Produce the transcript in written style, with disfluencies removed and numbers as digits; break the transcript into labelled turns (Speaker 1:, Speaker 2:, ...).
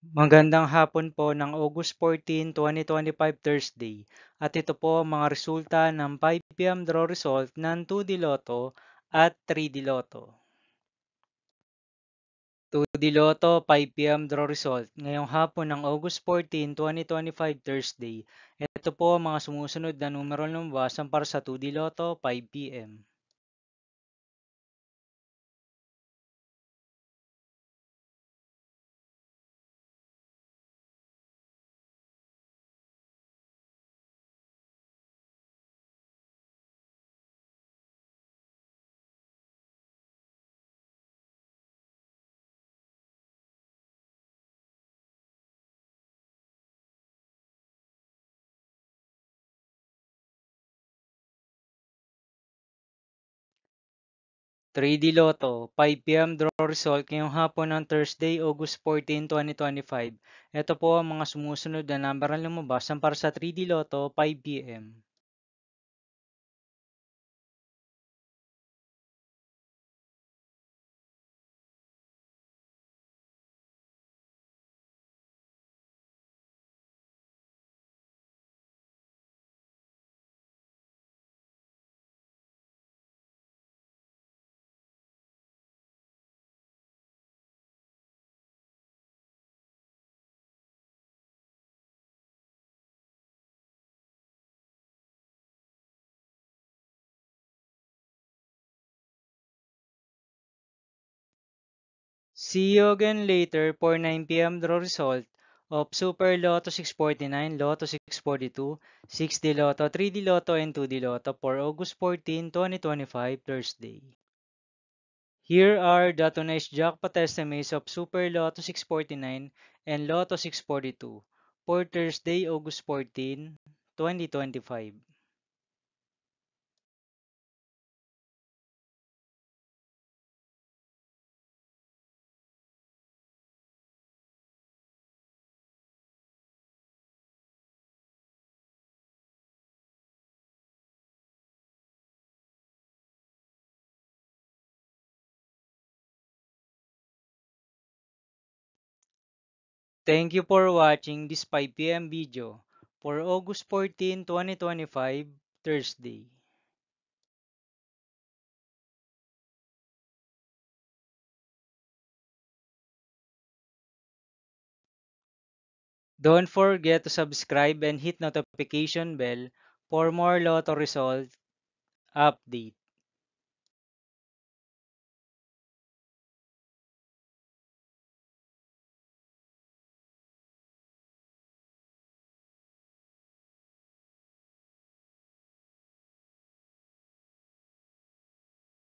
Speaker 1: Magandang hapon po ng August 14, 2025 Thursday. At ito po ang mga resulta ng 5 p.m. draw result ng 2D Lotto at 3D Lotto. 2D Lotto 5 p.m. draw result ngayong hapon ng August 14, 2025 Thursday. Ito po ang mga sumusunod na numero ng lumabas para sa 2D Lotto 5 p.m. 3D Lotto 5 p.m. draw result ngayong hapon ng Thursday, August 14, 2025. Ito po ang mga sumusunod na number na lumabas para sa 3D Lotto 5 p.m. 'See you again later for 9 p.m. draw result of Super Lotto 649, Lotto 642, 6D Lotto, 3D Lotto, and 2D Lotto for August 14, 2025 Thursday. Here are the tonight's jackpot estimates of Super Lotto 649 and Lotto 642 for Thursday, August 14, 2025. Thank you for watching this 5 p.m. video for August 14, 2025, Thursday. Don't forget to subscribe and hit notification bell for more Lotto result update.